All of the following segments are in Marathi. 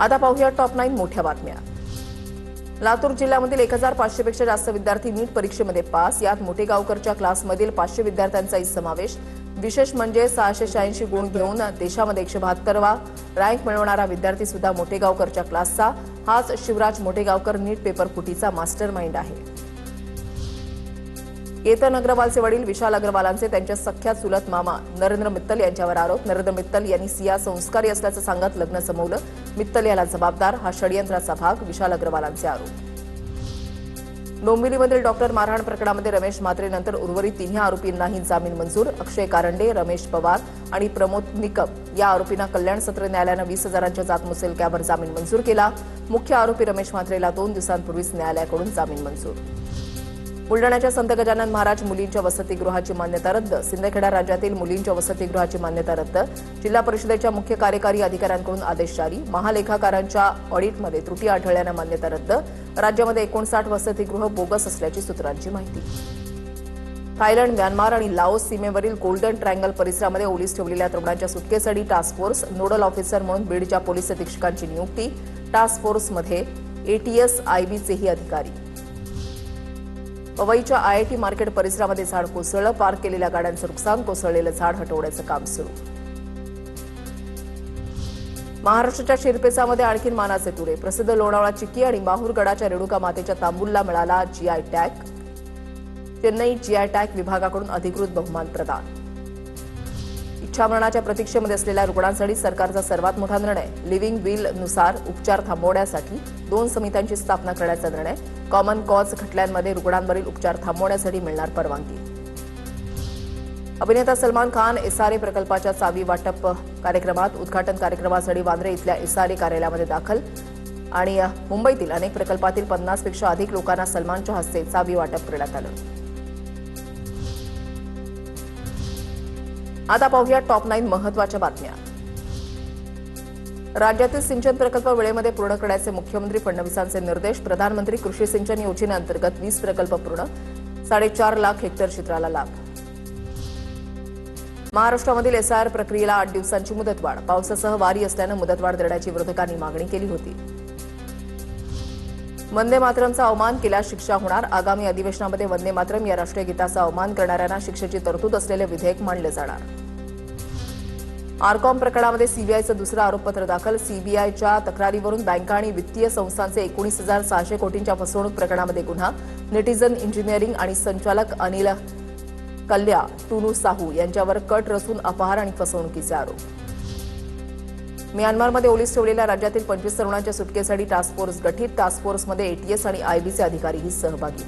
आता पाहूया टॉप 9 मोठ्या बातम्या। लातूर जिल्ह्यामधील 1500 पेक्षा जास्त विद्यार्थी नीट परीक्षेमध्ये पास। यात मोठेगावकरच्या क्लासमधील 500 विद्यार्थ्यांचाही समावेश। विशेष म्हणजे 686 गुण घेऊन देशामध्ये 172वा रँक मिळवणारा विद्यार्थी सुद्धा मोठेगावकरच्या क्लासचा। हाच शिवराज मोठेगावकर नीट पेपर फुटीचा मास्टरमाइंड आहे। केतन अग्रवालचे वडील विशाल अग्रवालांचे त्यांच्या सख्या चुलत मामा नरेंद्र मित्तल यांच्यावर आरोप। नरेंद्र मित्तल यांनी सिया संस्कारी असल्याचं सांगत लग्न जमवलं। मित्तल याला जबाबदार, हा षडयंत्राचा भाग, विशाल अग्रवालांचे आरोप। डोंबिवलीमधील डॉक्टर मारहाण प्रकरणामध्ये रमेश म्हात्रेनंतर उर्वरित तिन्ही आरोपींनाही जामीन मंजूर। अक्षय कारंडे, रमेश पवार आणि प्रमोद निकम या आरोपींना कल्याण सत्र न्यायालयानं 20,000च्या जातमुचलक्यावर जामीन मंजूर केला। मुख्य आरोपी रमेश म्हात्रेला 2 दिवसांपूर्वीच न्यायालयाकडून जामीन मंजूर। बुलढाण्याच्या संत गजानन महाराज मुलींच्या वसतिगृहाची मान्यता रद्द। सिंदखेडा राज्यातील मुलींच्या वसतिगृहाची मान्यता रद्द। जिल्हा परिषदेच्या मुख्य कार्यकारी अधिकाऱ्यांकडून आदेश जारी। महालेखाकारांच्या ऑडिटमध्ये त्रुटी आढळल्यानं मान्यता रद्द। राज्यामध्ये 59 वसतिगृह बोगस असल्याची सूत्रांची माहिती। थायलंड, म्यानमार आणि लाओस सीमेवरील गोल्डन ट्रायंगल परिसरामध्ये ओलीस ठेवलेल्या तरुणांच्या सुटकेसाठी टास्क फोर्स। नोडल ऑफिसर म्हणून बीडच्या पोलीस अधीक्षकांची नियुक्ती। टास्क फोर्समध्ये एटीएस आयबीचेही अधिकारी। पवईच्या आयआयटी मार्केट परिसरामध्ये झाड कोसळलं। पार्क केलेल्या गाड्यांचं नुकसान, कोसळलेलं झाड हटवण्याचं काम सुरू। महाराष्ट्राच्या शिरपेचामध्ये आणखी मानाचे तुरे। प्रसिद्ध लोणावळा चिक्की आणि माहूरगडाच्या रेणुका मातेच्या तांबूलला मिळाला GI tag. Chennai GI tag विभागाकडून अधिकृत बहुमान प्रदान। इच्छामरणाच्या प्रतीक्षेमध्ये असलेल्या रुग्णांसाठी सरकारचा सर्वात मोठा निर्णय। लिव्हिंग विल नुसार उपचार थांबवण्यासाठी 2 समित्यांची स्थापना करण्याचा निर्णय। कॉमन कॉज खटल्यांमध्ये रुग्णांवरील उपचार थांबवण्यासाठी मिळणार परवानगी। अभिनेता सलमान खान एसआरए प्रकल्पाच्या चावी वाटप कार्यक्रमात। उद्घाटन कार्यक्रमासाठी वांद्रे इथल्या एसआरए कार्यालयामध्ये दाखल आणि मुंबईतील अनेक प्रकल्पातील 50 पेक्षा अधिक लोकांना सलमानच्या हस्ते चावी वाटप करण्यात आलं। आता पाहूया टॉप 9 महत्त्वाच्या बातम्या। राज्यातील सिंचन प्रकल्प वेळेमध्ये पूर्ण करण्याचे मुख्यमंत्री फडणवीसांचे निर्देश। प्रधानमंत्री कृषी सिंचन योजनेअंतर्गत 20 प्रकल्प पूर्ण, 4.5 लाख हेक्टर क्षेत्राला लाभ। महाराष्ट्रामधील एसआयआर प्रक्रियेला 8 दिवसांची मुदतवाढ। पावसासह वारी असल्यानं मुदतवाढ देण्याची विरोधकांनी मागणी केली होती। वंदे मातरमचा अवमान केल्यास शिक्षा होणार। आगामी अधिवेशनामध्ये वंदे मातरम या राष्ट्रीय गीताचा अवमान करणाऱ्यांना शिक्षेची तरतूद असलेले विधेयक मांडले जाणार। आरकॉम प्रकरणामध्ये सीबीआयचं दुसरं आरोपपत्र दाखल। सीबीआयच्या तक्रारीवरून बँका आणि वित्तीय संस्थांचे 19,600 कोटींच्या फसवणूक प्रकरणामध्ये गुन्हा। नेटिझन इंजिनिअरिंग आणि संचालक अनिल कल्या टुनू साहू यांच्यावर कट रचून अपहार आणि फसवणुकीचे आरोप। म्यानमारमध्ये ओलीस ठेवलेल्या राज्यातील 25 तरुणांच्या सुटकेसाठी टास्क फोर्स गठीत। टास्क फोर्समध्ये एटीएस आणि आयबीचे अधिकारीही सहभागी।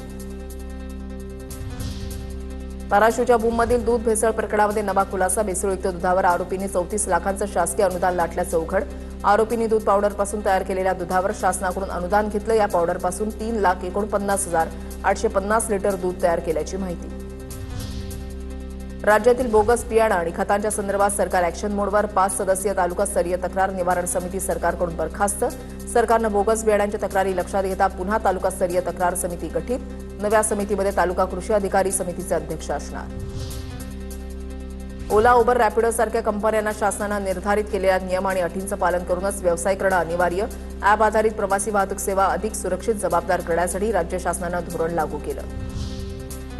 धाराशिवच्या भूममधील दूध भेसळ प्रकरणामध्ये नवा खुलासा। भेसळयुक्त दुधावर आरोपींनी 34 लाखांचं शासकीय अनुदान लाटल्याचं उघड। आरोपींनी दूध पावडरपासून तयार केलेल्या दुधावर शासनाकडून अनुदान घेतलं। या पावडरपासून 3,49,850 लिटर दूध तयार केल्याची माहिती। राज्यातील बोगस बियाणं आणि खतांच्या संदर्भात सरकार ॲक्शन मोडवर। 5 सदस्यीय तालुकास्तरीय तक्रार निवारण समिती सरकारकडून बरखास्त। सरकारनं बोगस बियाणांच्या तक्रारी लक्षात घेता पुन्हा तालुकास्तरीय तक्रार समिती गठीत। नव्या समितीमध्ये तालुका कृषी अधिकारी समितीचे अध्यक्ष असणार। ओला, उबर, रॅपिडोसारख्या कंपन्यांना शासनानं निर्धारित केलेल्या नियम आणि अटींचं पालन करूनच व्यवसाय करणं अनिवार्य। ॲप आधारित प्रवासी वाहतूक सेवा अधिक सुरक्षित जबाबदार करण्यासाठी राज्य शासनानं धोरण लागू केलं।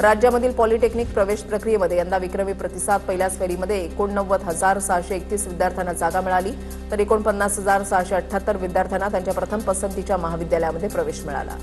राज्यामधील पॉलिटेक्निक प्रवेश प्रक्रियेमध्ये यंदा विक्रमी प्रतिसाद। पहिल्याच फेरीमध्ये 89,631 विद्यार्थ्यांना जागा मिळाली, तर 49,678 विद्यार्थ्यांना त्यांच्या प्रथम पसंतीच्या महाविद्यालयामध्ये प्रवेश मिळाला।